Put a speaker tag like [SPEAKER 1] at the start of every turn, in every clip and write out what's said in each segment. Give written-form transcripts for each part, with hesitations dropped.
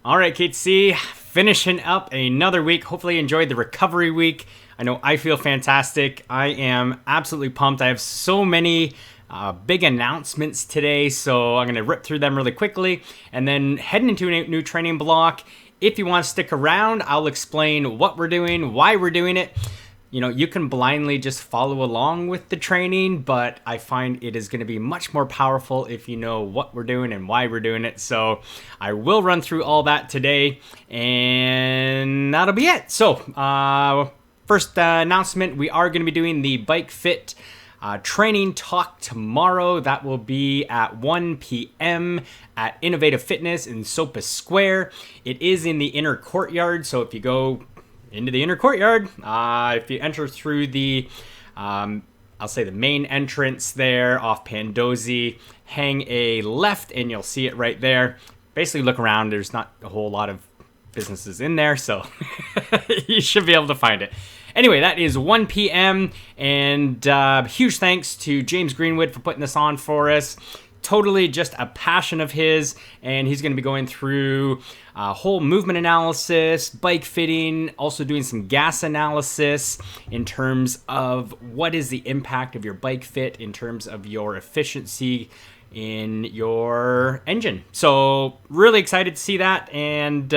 [SPEAKER 1] All right, KTC, finishing up another week. Hopefully you enjoyed the recovery week. I know I feel fantastic. I am absolutely pumped. I have so many big announcements today, so I'm going to rip through them really quickly and then heading into a new training block. If you want to stick around, I'll explain what we're doing, why we're doing it. You know, you can blindly just follow along with the training, but I find it is going to be much more powerful if you know what we're doing and why we're doing it. So I will run through all that today, and that'll be it. So first announcement, we are going to be doing the Bike Fit training talk tomorrow. That will be at 1 p.m. at Innovative Fitness in Sopa Square. It is in the inner courtyard, so if you go into the inner courtyard, if you enter through the I'll say the main entrance there off Pandozzi, hang a left and you'll see it right there. Basically look around, there's not a whole lot of businesses in there, so you should be able to find it. Anyway, that is 1 p.m. and huge thanks to James Greenwood for putting this on for us. Totally just a passion of his, and he's going to be going through whole movement analysis, bike fitting, also doing some gas analysis in terms of what is the impact of your bike fit in terms of your efficiency in your engine. So really excited to see that, and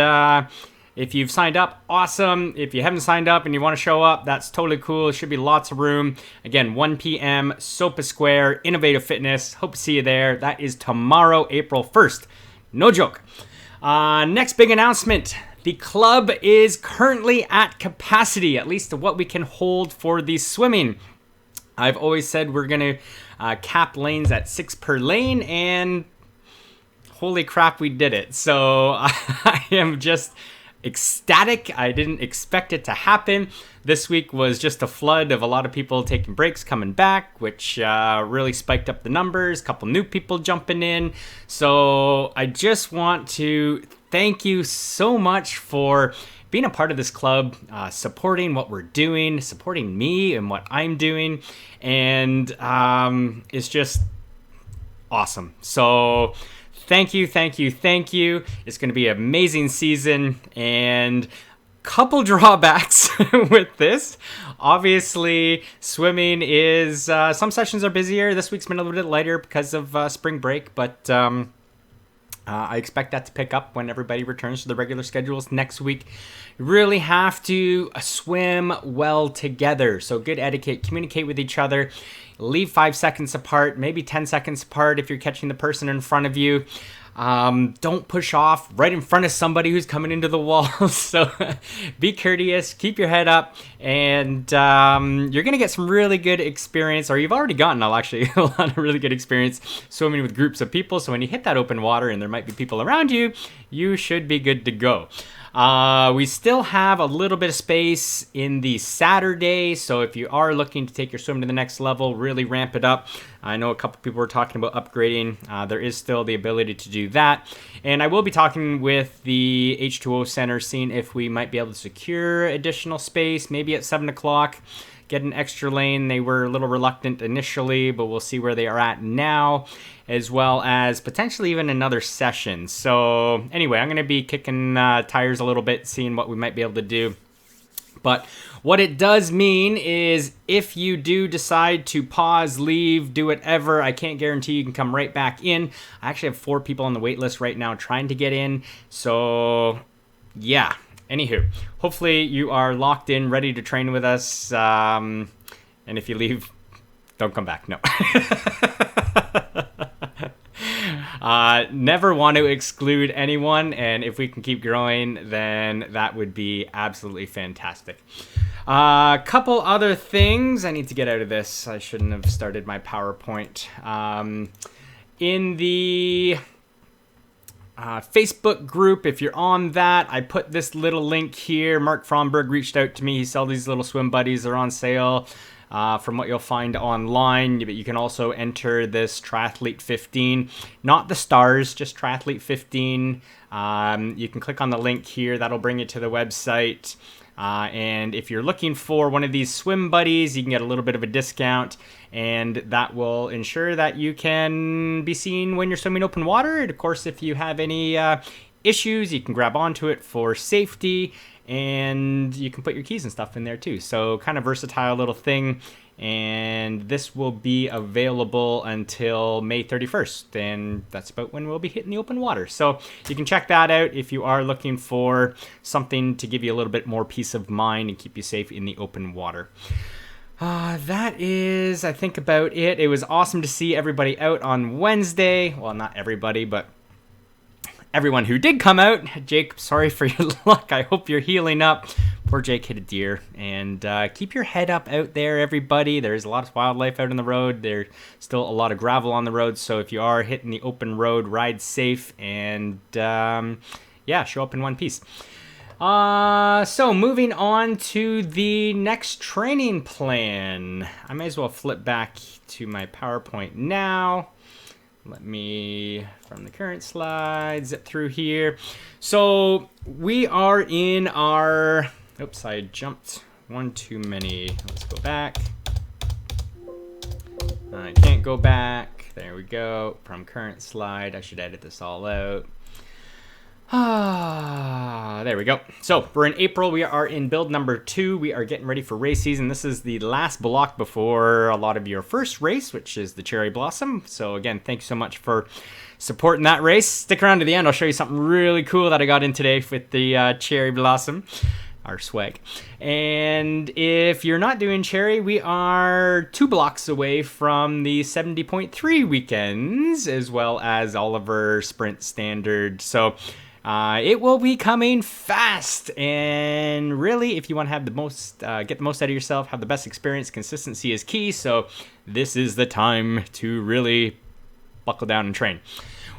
[SPEAKER 1] if you've signed up, awesome. If you haven't signed up and you want to show up, that's totally cool. There should be lots of room. Again, 1 p.m., Sopa Square, Innovative Fitness. Hope to see you there. That is tomorrow, April 1st. No joke. Next big announcement. The club is currently at capacity, at least to what we can hold for the swimming. I've always said we're going to cap lanes at 6 per lane, and holy crap, we did it. So I am just ecstatic. I didn't expect it to happen. This week was just a flood of a lot of people taking breaks, coming back, which really spiked up the numbers. A couple new people jumping in. So I just want to thank you so much for being a part of this club, supporting what we're doing, supporting me and what I'm doing. And it's just awesome. So thank you, thank you, thank you. It's going to be an amazing season, and couple drawbacks with this. Obviously, swimming is, some sessions are busier. This week's been a little bit lighter because of spring break, but I expect that to pick up when everybody returns to the regular schedules next week. You really have to swim well together. So good etiquette, communicate with each other. Leave 5 seconds apart, maybe 10 seconds apart if you're catching the person in front of you. Don't push off right in front of somebody who's coming into the wall. So be courteous, keep your head up, and you're going to get some really good experience, or you've already gotten actually a lot of really good experience swimming with groups of people. So when you hit that open water and there might be people around you, you should be good to go. We still have a little bit of space in the Saturday, so if you are looking to take your swim to the next level, really ramp it up. I know a couple people were talking about upgrading. There is still the ability to do that. And I will be talking with the H2O Center, seeing if we might be able to secure additional space, maybe at 7 o'clock. Get an extra lane. They were a little reluctant initially, but we'll see where they are at now, as well as potentially even another session. So anyway, I'm going to be kicking tires a little bit, seeing what we might be able to do. But what it does mean is if you do decide to pause, leave, do whatever, I can't guarantee you can come right back in. I actually have 4 people on the wait list right now trying to get in. So yeah. Anywho, hopefully you are locked in, ready to train with us. And if you leave, don't come back. No. Never want to exclude anyone. And if we can keep growing, then that would be absolutely fantastic. Couple other things. I need to get out of this. I shouldn't have started my PowerPoint. In the Facebook group, if you're on that, I put this little link here. Mark Fromberg reached out to me. He sells these little swim buddies. They're on sale from what you'll find online. But you can also enter this Triathlete 15, not the stars, just Triathlete 15. You can click on the link here. That'll bring you to the website. And if you're looking for one of these swim buddies, you can get a little bit of a discount, and that will ensure that you can be seen when you're swimming open water. And of course, if you have any issues, you can grab onto it for safety, and you can put your keys and stuff in there too. So kind of versatile little thing. And this will be available until May 31st, and that's about when we'll be hitting the open water. So you can check that out if you are looking for something to give you a little bit more peace of mind and keep you safe in the open water. That is, I think, about it. It was awesome to see everybody out on Wednesday. Well, not everybody, but everyone who did come out. Jake, sorry for your luck. I hope you're healing up. Poor Jake hit a deer. And keep your head up out there, everybody. There's a lot of wildlife out on the road. There's still a lot of gravel on the road. So if you are hitting the open road, ride safe and, yeah, show up in one piece. So moving on to the next training plan. I may as well flip back to my PowerPoint now. Let me, from the current slide, zip through here. So we are in our, oops, I jumped one too many. Let's go back. I can't go back. There we go. From current slide, I should edit this all out. There we go. So we're in April. We are in build number 2. We are getting ready for race season. This is the last block before a lot of your first race, which is the Cherry Blossom. So again, thank you so much for supporting that race. Stick around to the end. I'll show you something really cool that I got in today with the Cherry Blossom, our swag. And if you're not doing Cherry, we are 2 blocks away from the 70.3 weekends, as well as Oliver Sprint Standard. So it will be coming fast, and really, if you want to have the most, get the most out of yourself, have the best experience, consistency is key. So this is the time to really buckle down and train.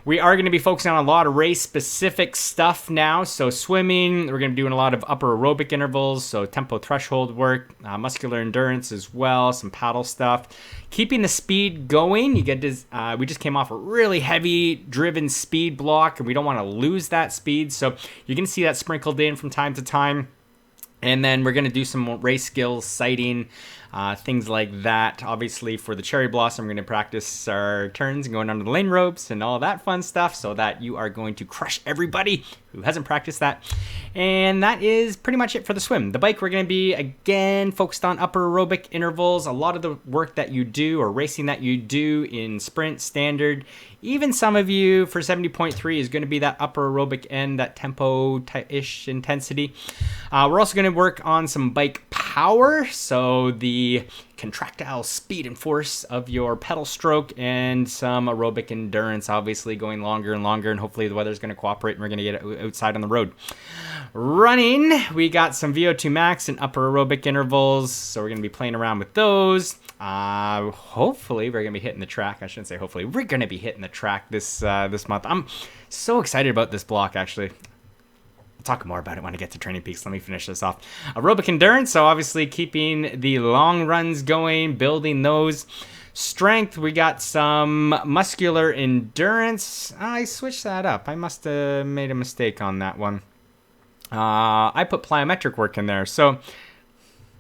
[SPEAKER 1] We are going to be focusing on a lot of race-specific stuff now. So swimming, we're going to be doing a lot of upper aerobic intervals, so tempo threshold work, muscular endurance as well, some paddle stuff. Keeping the speed going, you get this, we just came off a really heavy driven speed block, and we don't want to lose that speed. So you're going to see that sprinkled in from time to time. And then we're going to do some more race skills, sighting, things like that. Obviously, for the Cherry Blossom, we're going to practice our turns and going under the lane ropes and all that fun stuff so that you are going to crush everybody who hasn't practiced that. And that is pretty much it for the swim. The bike, we're going to be, again, focused on upper aerobic intervals. A lot of the work that you do or racing that you do in sprint, standard, even some of you for 70.3 is going to be that upper aerobic end, that tempo-ish intensity. We're also going to work on some bike power, so the contractile speed and force of your pedal stroke, and some aerobic endurance, obviously going longer and longer, and hopefully the weather's going to cooperate and we're going to get outside on the road. Running, we got some VO2 max and upper aerobic intervals, so we're going to be playing around with those. Hopefully we're going to be hitting the track. I shouldn't say hopefully. We're going to be hitting the track this month. I'm so excited about this block, actually. I'll talk more about it when I get to Training Peaks. Let me finish this off. Aerobic endurance, so obviously keeping the long runs going, building those. Strength, we got some muscular endurance. I switched that up. I must have made a mistake on that one. I put plyometric work in there, so I'm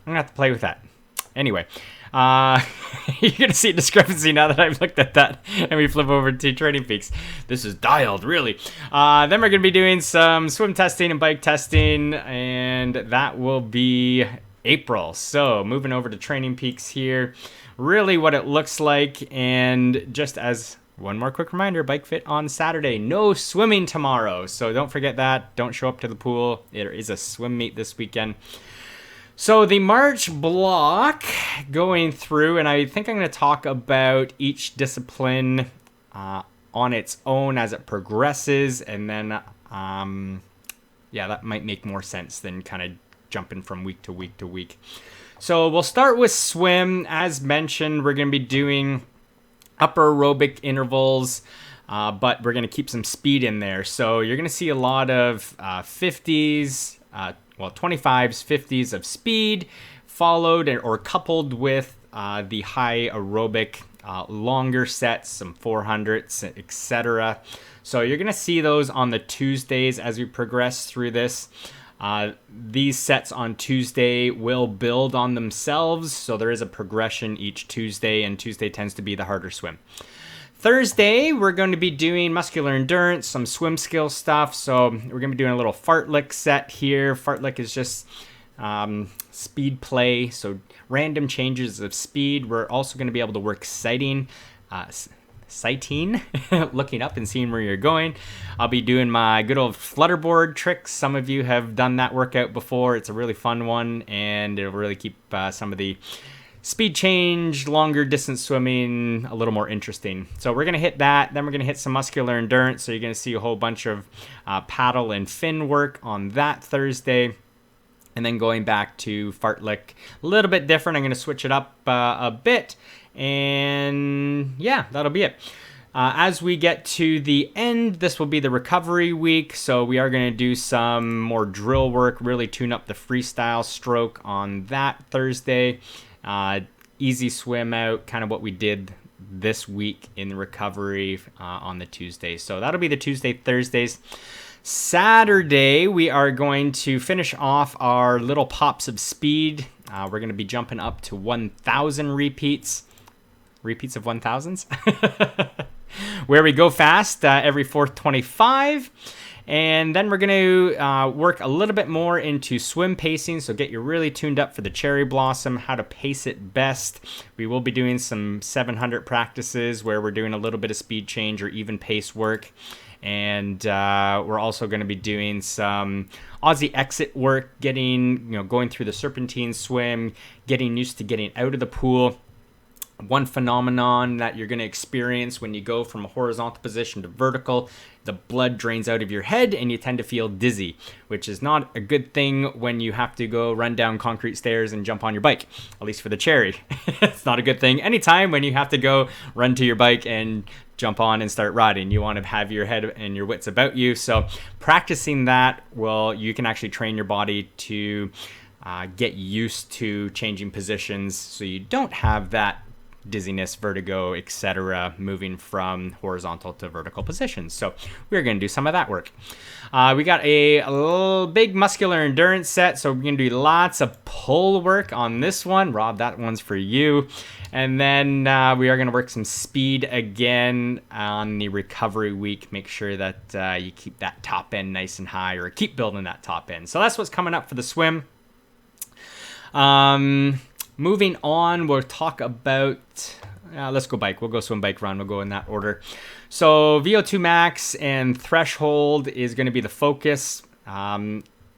[SPEAKER 1] going to have to play with that. Anyway, you're going to see a discrepancy now that I've looked at that and we flip over to Training Peaks. This is dialed, really. Then we're going to be doing some swim testing and bike testing, and that will be April. So moving over to Training Peaks here, really what it looks like. And just as one more quick reminder, Bike Fit on Saturday, no swimming tomorrow. So don't forget that. Don't show up to the pool. There is a swim meet this weekend. So the March block going through, and I think I'm going to talk about each discipline on its own as it progresses, and then, yeah, that might make more sense than kind of jumping from week to week to week. So we'll start with swim. As mentioned, we're going to be doing upper aerobic intervals, but we're going to keep some speed in there. So you're going to see a lot of 50s, 25s, 50s of speed, followed or coupled with the high aerobic, longer sets, some 400s, etc. So you're going to see those on the Tuesdays as we progress through this. These sets on Tuesday will build on themselves, so there is a progression each Tuesday, and Tuesday tends to be the harder swim. Thursday, we're going to be doing muscular endurance, some swim skill stuff. So we're going to be doing a little fartlek set here. Fartlek is just speed play, so random changes of speed. We're also going to be able to work sighting, looking up and seeing where you're going. I'll be doing my good old flutterboard tricks. Some of you have done that workout before. It's a really fun one, and it'll really keep some of the speed change, longer distance swimming a little more interesting. So we're going to hit that. Then we're going to hit some muscular endurance. So you're going to see a whole bunch of paddle and fin work on that Thursday. And then going back to fartlek, a little bit different. I'm going to switch it up a bit. And yeah, that'll be it. As we get to the end, this will be the recovery week. So we are going to do some more drill work, really tune up the freestyle stroke on that Thursday. Easy swim out, kind of what we did this week in the recovery on the Tuesday. So that'll be the Tuesday, Thursdays. Saturday, we are going to finish off our little pops of speed. We're going to be jumping up to 1,000 repeats. Repeats of 1,000s. Where we go fast every 4th 25. And then we're going to work a little bit more into swim pacing. So get you really tuned up for the cherry blossom, how to pace it best. We will be doing some 700 practices where we're doing a little bit of speed change or even pace work. And we're also going to be doing some Aussie exit work, going through the serpentine swim, getting used to getting out of the pool. One phenomenon that you're going to experience when you go from a horizontal position to vertical, the blood drains out of your head and you tend to feel dizzy, which is not a good thing when you have to go run down concrete stairs and jump on your bike, at least for the cherry. It's not a good thing anytime when you have to go run to your bike and jump on and start riding. You want to have your head and your wits about you. So practicing that, you can actually train your body to get used to changing positions so you don't have that dizziness, vertigo, etc., moving from horizontal to vertical positions. So we're going to do some of that work. We got a little big muscular endurance set, so we're going to do lots of pull work on this one. Rob, that one's for you. And then we are going to work some speed again on the recovery week. Make sure that you keep that top end nice and high, or keep building that top end. So that's what's coming up for the swim. Moving on, we'll talk about, let's go bike. We'll go swim, bike, run. We'll go in that order. So VO2 max and threshold is going to be the focus.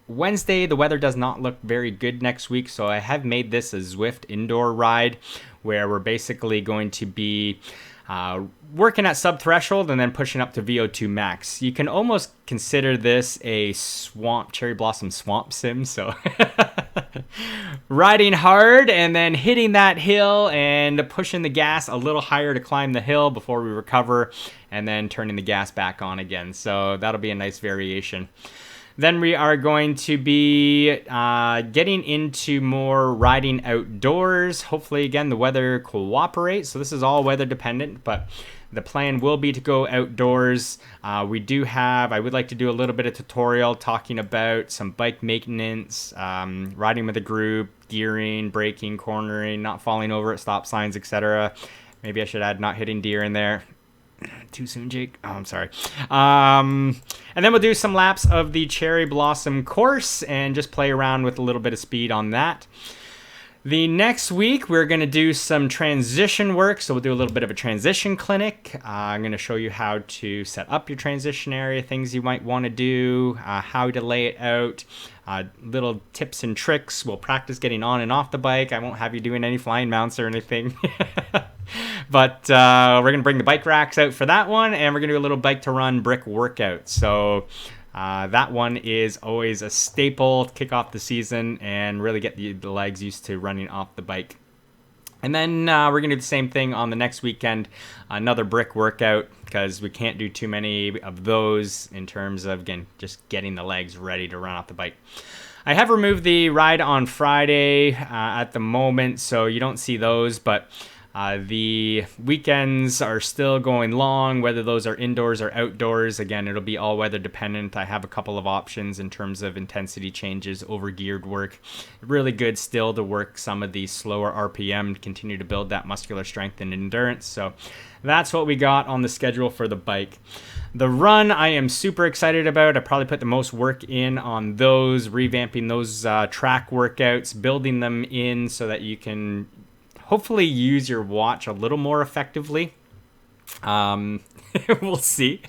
[SPEAKER 1] Wednesday, the weather does not look very good next week, so I have made this a Zwift indoor ride where we're basically going to be working at sub-threshold and then pushing up to VO2 max. You can almost consider this a cherry blossom swamp sim, so riding hard and then hitting that hill and pushing the gas a little higher to climb the hill before we recover, and then turning the gas back on again. So that'll be a nice variation. Then we are going to be getting into more riding outdoors. Hopefully, again, the weather cooperates. So this is all weather dependent, but the plan will be to go outdoors. I would like to do a little bit of tutorial talking about some bike maintenance, riding with a group, gearing, braking, cornering, not falling over at stop signs, etc. Maybe I should add not hitting deer in there. Too soon, Jake? Oh, I'm sorry. And then we'll do some laps of the cherry blossom course and just play around with a little bit of speed on that. The next week, we're going to do some transition work. So we'll do a little bit of a transition clinic. I'm going to show you how to set up your transition area, things you might want to do, how to lay it out, little tips and tricks. We'll practice getting on and off the bike. I won't have you doing any flying mounts or anything. But we're going to bring the bike racks out for that one, and we're going to do a little bike to run brick workout. So that one is always a staple to kick off the season and really get the legs used to running off the bike. And then we're going to do the same thing on the next weekend, another brick workout, because we can't do too many of those in terms of, again, just getting the legs ready to run off the bike. I have removed the ride on Friday at the moment, so you don't see those, but The weekends are still going long, whether those are indoors or outdoors. Again, it'll be all weather dependent. I have a couple of options in terms of intensity changes, over geared work. Really good still to work some of the slower RPM, continue to build that muscular strength and endurance. So that's what we got on the schedule for the bike. The run, I am super excited about. I probably put the most work in on those, revamping those track workouts, building them in so that you can hopefully use your watch a little more effectively. We'll see.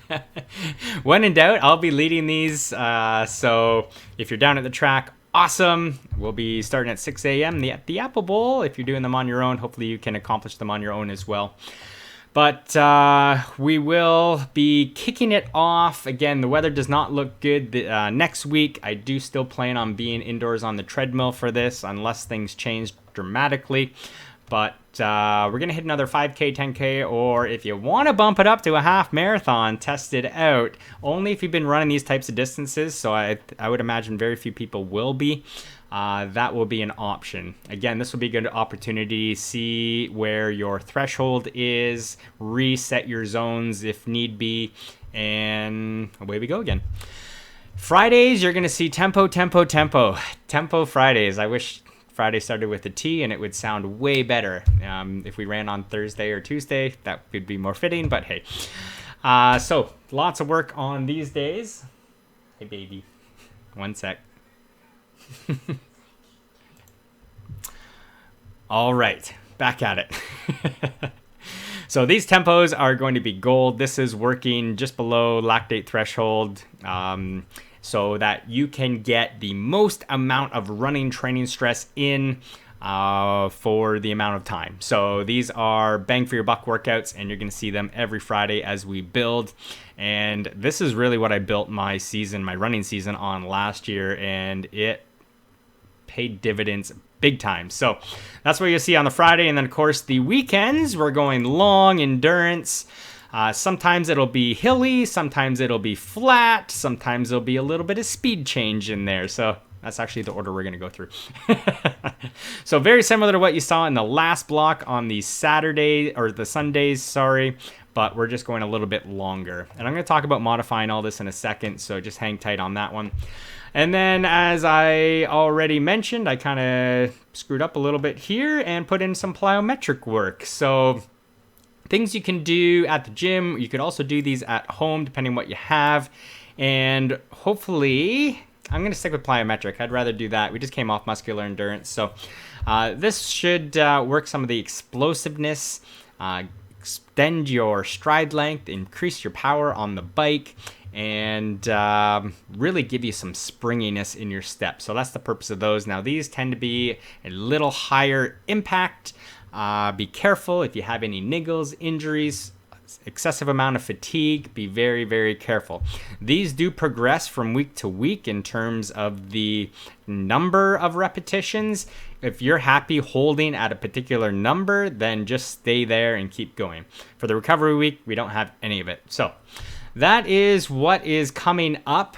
[SPEAKER 1] When in doubt, I'll be leading these. So if you're down at the track, awesome. We'll be starting at 6 a.m. at the Apple Bowl. If you're doing them on your own, hopefully you can accomplish them on your own as well. But we will be kicking it off. Again, the weather does not look good next week. I do still plan on being indoors on the treadmill for this unless things change dramatically. But we're going to hit another 5K, 10K, or if you want to bump it up to a half marathon, test it out. Only if you've been running these types of distances, so I would imagine very few people will be. That will be an option. Again, this will be a good opportunity to see where your threshold is, reset your zones if need be, and away we go again. Fridays, you're going to see tempo Fridays. I wish Friday started with a T and it would sound way better. If we ran on Thursday or Tuesday, that would be more fitting, but hey. So lots of work on these days. Hey baby, one sec. All right, back at it. So these tempos are going to be gold. This is working just below lactate threshold, so that you can get the most amount of running training stress in for the amount of time. So these are bang for your buck workouts, and you're going to see them every Friday as we build. And this is really what I built my running season on last year, and it paid dividends big time. So that's what you'll see on the Friday. And then of course the weekends, we're going long endurance. Sometimes it'll be hilly, sometimes it'll be flat, sometimes there'll be a little bit of speed change in there. So that's actually the order we're going to go through. So very similar to what you saw in the last block on the Sundays, but we're just going a little bit longer. And I'm going to talk about modifying all this in a second, so just hang tight on that one. And then, as I already mentioned, I kind of screwed up a little bit here and put in some plyometric work. So things you can do at the gym, you could also do these at home depending on what you have. And hopefully, I'm going to stick with plyometric. I'd rather do that. We just came off muscular endurance. So this should work some of the explosiveness, extend your stride length, increase your power on the bike, and really give you some springiness in your step. So that's the purpose of those. Now these tend to be a little higher impact. Be careful if you have any niggles, injuries, excessive amount of fatigue. Be very, very careful. These do progress from week to week in terms of the number of repetitions. If you're happy holding at a particular number, then just stay there and keep going. For the recovery week, we don't have any of it. So that is what is coming up.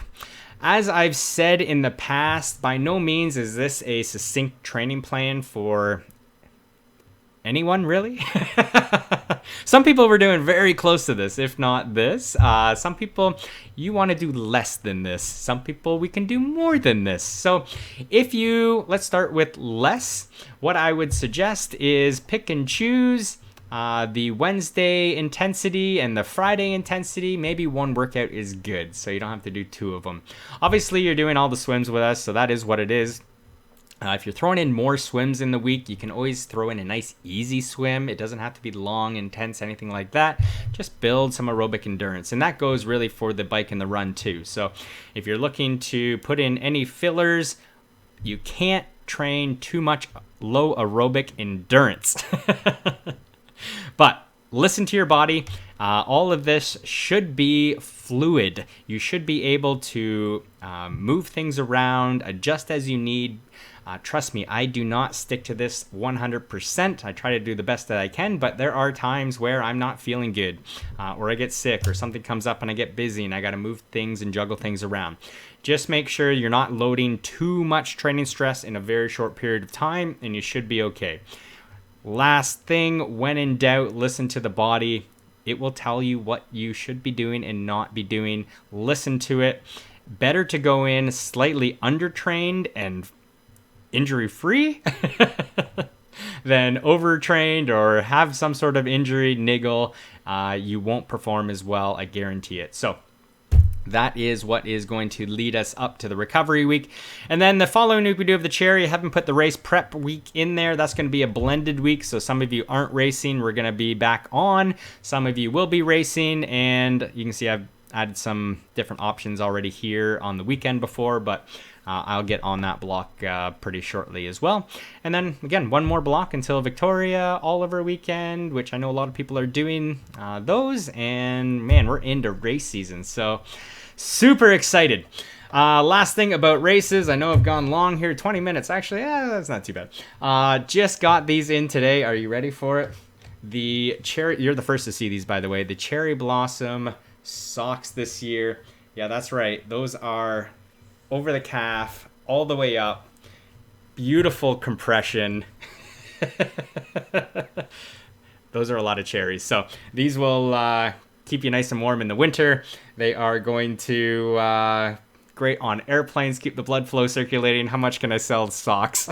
[SPEAKER 1] As I've said in the past, by no means is this a succinct training plan for anyone, really. Some people were doing very close to this, if not this. Some people, you want to do less than this. Some people, we can do more than this. So let's start with less. What I would suggest is pick and choose the Wednesday intensity and the Friday intensity. Maybe one workout is good, so you don't have to do two of them. Obviously, you're doing all the swims with us, so that is what it is. If you're throwing in more swims in the week, you can always throw in a nice easy swim. It doesn't have to be long, intense, anything like that. Just build some aerobic endurance. And that goes really for the bike and the run too. So if you're looking to put in any fillers, you can't train too much low aerobic endurance. But listen to your body. All of this should be fluid. You should be able to move things around, adjust as you need. Trust me, I do not stick to this 100%. I try to do the best that I can, but there are times where I'm not feeling good, or I get sick, or something comes up and I get busy and I got to move things and juggle things around. Just make sure you're not loading too much training stress in a very short period of time, and you should be okay. Last thing, when in doubt, listen to the body. It will tell you what you should be doing and not be doing. Listen to it. Better to go in slightly undertrained and injury-free than overtrained or have some sort of injury niggle. You won't perform as well, I guarantee it. So that is what is going to lead us up to the recovery week. And then the following week we do have the cherry. I haven't put the race prep week in there. That's going to be a blended week. So some of you aren't racing. We're going to be back on. Some of you will be racing. And you can see I've added some different options already here on the weekend before, but I'll get on that block pretty shortly as well. And then again, one more block until Victoria Oliver weekend, which I know a lot of people are doing those. And man, we're into race season. So super excited. Last thing about races, I know I've gone long here, 20 minutes. Actually, that's not too bad. Just got these in today. Are you ready for it? The cherry, you're the first to see these, by the way. The Cherry Blossom socks this year. Yeah, that's right. Those are over the calf, all the way up. Beautiful compression. Those are a lot of cherries. So these will keep you nice and warm in the winter. They are going to great on airplanes, keep the blood flow circulating. How much can I sell socks?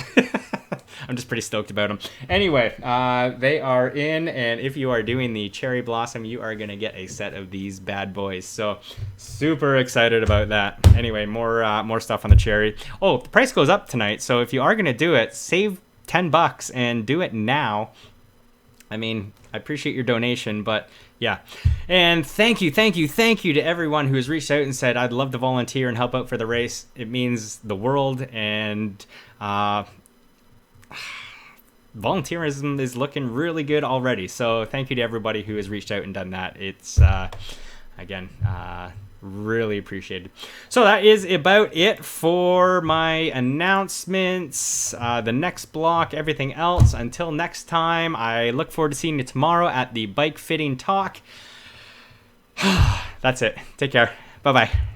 [SPEAKER 1] I'm just pretty stoked about them. Anyway, they are in, and if you are doing the Cherry Blossom, you are going to get a set of these bad boys. So super excited about that. Anyway, more stuff on the cherry. Oh, the price goes up tonight, so if you are going to do it, save $10 and do it now. I mean, I appreciate your donation, but yeah. And thank you to everyone who has reached out and said, I'd love to volunteer and help out for the race. It means the world, and volunteerism is looking really good already. So thank you to everybody who has reached out and done that. It's, again, really appreciated. So that is about it for my announcements, the next block, everything else. Until next time, I look forward to seeing you tomorrow at the Bike Fitting Talk. That's it. Take care. Bye-bye.